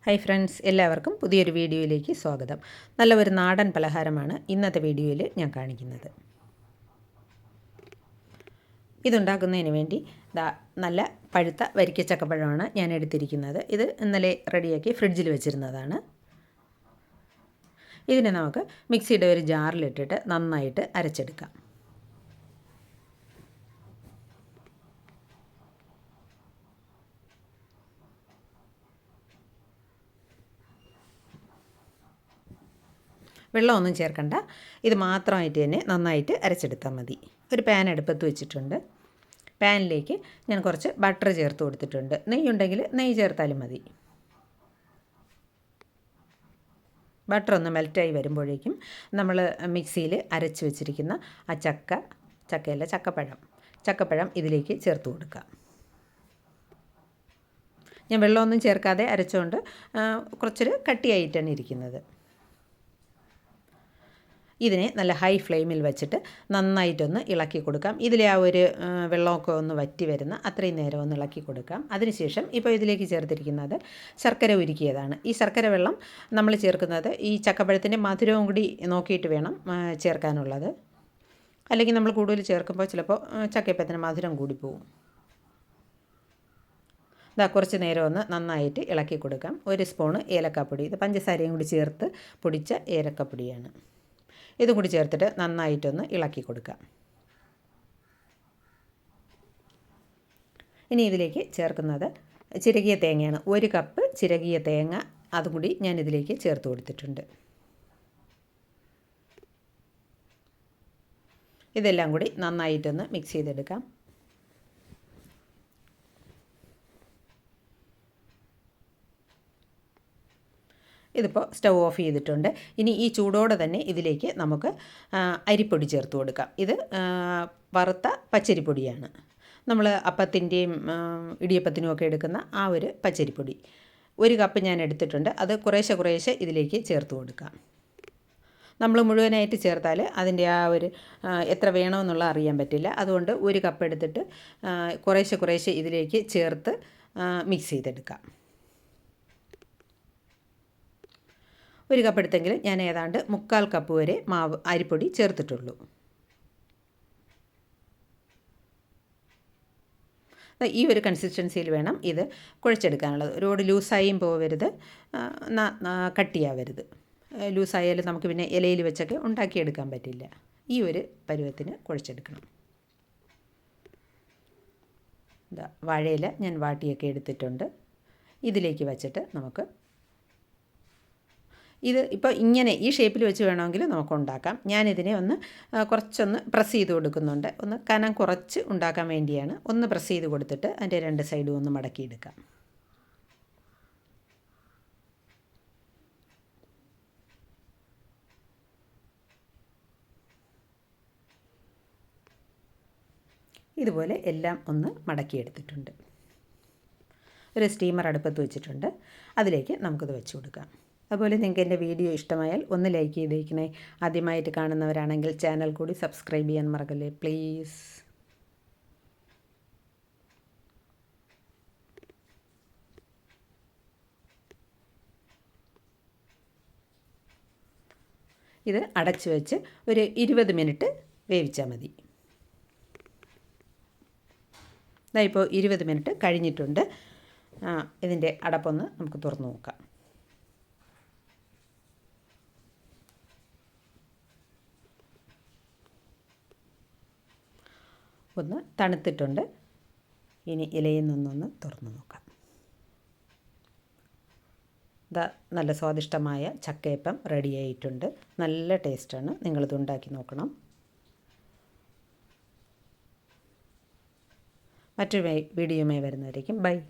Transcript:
Hi friends, എല്ലാവർക്കും പുതിയൊരു വീഡിയോയിലേക്ക് സ്വാഗതം. നല്ല ഒരു നാടൻ പലഹാരമാണ് ഇന്നത്തെ വീഡിയോയിൽ ഞാൻ കാണിക്കുന്നത്. ഇതുണ്ടാക്കുന്നതിന് വേണ്ടി നല്ല പഴുത്ത വരിക്ക ചക്കപ്പഴമാണ് ഞാൻ എടുത്തിരിക്കുന്നത്. ഇത് ഇന്നലെ റെഡിയാക്കി ഫ്രിഡ്ജിൽ വെച്ചിരുന്നതാണ്. ഇതിനെ നമുക്ക് മിക്സിയുടെ ഒരു ജാറിലിട്ടിട്ട് നന്നായിട്ട് അരച്ചെടുക്കാം. വെള്ളമൊന്നും ചേർക്കണ്ട, ഇത് മാത്രമായിട്ട് തന്നെ നന്നായിട്ട് അരച്ചെടുത്താൽ മതി. ഒരു പാൻ അടുപ്പത്ത് വെച്ചിട്ടുണ്ട്. പാനിലേക്ക് ഞാൻ കുറച്ച് ബട്ടർ ചേർത്ത് കൊടുത്തിട്ടുണ്ട്. നെയ്യ് ഉണ്ടെങ്കിൽ നെയ്യ് ചേർത്താലും മതി. ബട്ടർ ഒന്ന് മെൽറ്റായി വരുമ്പോഴേക്കും നമ്മൾ മിക്സിയിൽ അരച്ച് വെച്ചിരിക്കുന്ന ആ ചക്കപ്പഴം ഇതിലേക്ക് ചേർത്ത് കൊടുക്കുക. ഞാൻ വെള്ളമൊന്നും ചേർക്കാതെ അരച്ചുകൊണ്ട് കുറച്ചൊരു കട്ടിയായിട്ടാണ് ഇരിക്കുന്നത്. ഇതിനെ നല്ല ഹൈ ഫ്ലെയിമിൽ വെച്ചിട്ട് നന്നായിട്ടൊന്ന് ഇളക്കി കൊടുക്കാം. ഇതിലെ ആ ഒരു വെള്ളമൊക്കെ ഒന്ന് വറ്റി വരുന്ന അത്രയും നേരം ഒന്ന് ഇളക്കി കൊടുക്കാം. അതിനുശേഷം ഇപ്പോൾ ഇതിലേക്ക് ചേർത്തിരിക്കുന്നത് ശർക്കര ഉരുക്കിയതാണ്. ഈ ശർക്കര വെള്ളം നമ്മൾ ചേർക്കുന്നത് ഈ ചക്കപ്പഴത്തിൻ്റെ മധുരവും കൂടി നോക്കിയിട്ട് വേണം ചേർക്കാനുള്ളത്. അല്ലെങ്കിൽ നമ്മൾ കൂടുതൽ ചേർക്കുമ്പോൾ ചിലപ്പോൾ ചക്കയപ്പത്തിന് മധുരം കൂടിപ്പോവും. കുറച്ച് നേരം ഒന്ന് നന്നായിട്ട് ഇളക്കി കൊടുക്കാം. 1 സ്പൂണ് ഏലക്കാപ്പൊടി, ഇത് പഞ്ചസാരയും കൂടി ചേർത്ത് പൊടിച്ച ഏലക്കാപ്പൊടിയാണ്. ഇതും കൂടി ചേർത്തിട്ട് നന്നായിട്ടൊന്ന് ഇളക്കി കൊടുക്കാം. ഇനി ഇതിലേക്ക് ചേർക്കുന്നത് ചിരകിയ തേങ്ങയാണ്. 1 കപ്പ് ചിരകിയ തേങ്ങ അതും കൂടി ഞാൻ ഇതിലേക്ക് ചേർത്ത് കൊടുത്തിട്ടുണ്ട്. ഇതെല്ലാം കൂടി നന്നായിട്ടൊന്ന് മിക്സ് ചെയ്തെടുക്കാം. ഇതിപ്പോൾ സ്റ്റൗ ഓഫ് ചെയ്തിട്ടുണ്ട്. ഇനി ഈ ചൂടോടെ തന്നെ ഇതിലേക്ക് നമുക്ക് അരിപ്പൊടി ചേർത്ത് കൊടുക്കാം. ഇത് വറുത്ത പച്ചരിപ്പൊടിയാണ്. നമ്മൾ അപ്പത്തിൻ്റെയും ഇടിയപ്പത്തിനും ഒക്കെ എടുക്കുന്ന ആ ഒരു പച്ചരിപ്പൊടി 1 കപ്പ് ഞാൻ എടുത്തിട്ടുണ്ട്. അത് കുറേശ്ശെ ഇതിലേക്ക് ചേർത്ത് കൊടുക്കാം. നമ്മൾ മുഴുവനായിട്ട് ചേർത്താൽ അതിൻ്റെ ആ ഒരു എത്ര വേണമെന്നുള്ള അറിയാൻ പറ്റില്ല. അതുകൊണ്ട് 1 കപ്പ് എടുത്തിട്ട് കുറേശ്ശെ ഇതിലേക്ക് ചേർത്ത് മിക്സ് ചെയ്തെടുക്കാം. 1 കപ്പ് എടുത്തെങ്കിൽ ഞാൻ ഏതാണ്ട് 3/4 കപ്പ് വരെ അരിപ്പൊടി ചേർത്തിട്ടുള്ളൂ. ഈ ഒരു കൺസിസ്റ്റൻസിയിൽ വേണം ഇത് കുഴച്ചെടുക്കാനുള്ളത്. ഒരുപാട് ലൂസായും പോവരുത്, കട്ടിയാവരുത്. ലൂസായാലും നമുക്ക് പിന്നെ ഇലയിൽ വെച്ചൊക്കെ ഉണ്ടാക്കിയെടുക്കാൻ പറ്റില്ല. ഈ ഒരു പരുവത്തിന് കുഴച്ചെടുക്കണം. വാഴയില ഞാൻ വാട്ടിയൊക്കെ എടുത്തിട്ടുണ്ട്. ഇതിലേക്ക് വച്ചിട്ട് നമുക്ക് ഇത് ഇപ്പോൾ ഇങ്ങനെ ഈ ഷേപ്പിൽ വെച്ച് വേണമെങ്കിൽ നമുക്ക് ഉണ്ടാക്കാം. ഞാനിതിനെ കുറച്ചൊന്ന് പ്രസ് ചെയ്ത് കൊടുക്കുന്നുണ്ട്. ഒന്ന് കനം കുറച്ച് ഉണ്ടാക്കാൻ വേണ്ടിയാണ്. ഒന്ന് പ്രസ് ചെയ്ത് കൊടുത്തിട്ട് അതിൻ്റെ 2 സൈഡും ഒന്ന് മടക്കിയെടുക്കാം. ഇതുപോലെ എല്ലാം ഒന്ന് മടക്കിയെടുത്തിട്ടുണ്ട്. ഒരു സ്റ്റീമർ അടുപ്പത്ത് വെച്ചിട്ടുണ്ട്. അതിലേക്ക് നമുക്കിത് വെച്ച് കൊടുക്കാം. അതുപോലെ നിങ്ങൾക്ക് എൻ്റെ വീഡിയോ ഇഷ്ടമായാൽ ഒന്ന് ലൈക്ക് ചെയ്തേക്കണേ. ആദ്യമായിട്ട് കാണുന്നവരാണെങ്കിൽ ചാനൽ കൂടി സബ്സ്ക്രൈബ് ചെയ്യാൻ മറക്കല്ലേ പ്ലീസ്. ഇത് അടച്ചു വെച്ച് ഒരു 20 മിനിറ്റ് വേവിച്ചാൽ മതി. ഇപ്പോൾ 20 മിനിറ്റ് കഴിഞ്ഞിട്ടുണ്ട്. ഇതിൻ്റെ അടപ്പൊന്ന് നമുക്ക് തുറന്നു നോക്കാം. ഒന്ന് തണുത്തിട്ടുണ്ട്. ഇനി ഇലയിൽ നിന്നൊന്ന് തുറന്നു നോക്കാം. നല്ല സ്വാദിഷ്ടമായ ചക്കയപ്പം റെഡിയായിട്ടുണ്ട്. നല്ല ടേസ്റ്റാണ്. നിങ്ങളിത് ഉണ്ടാക്കി നോക്കണം. മറ്റൊരു വീഡിയോയുമായി വരുന്നവരേക്കും ബൈ.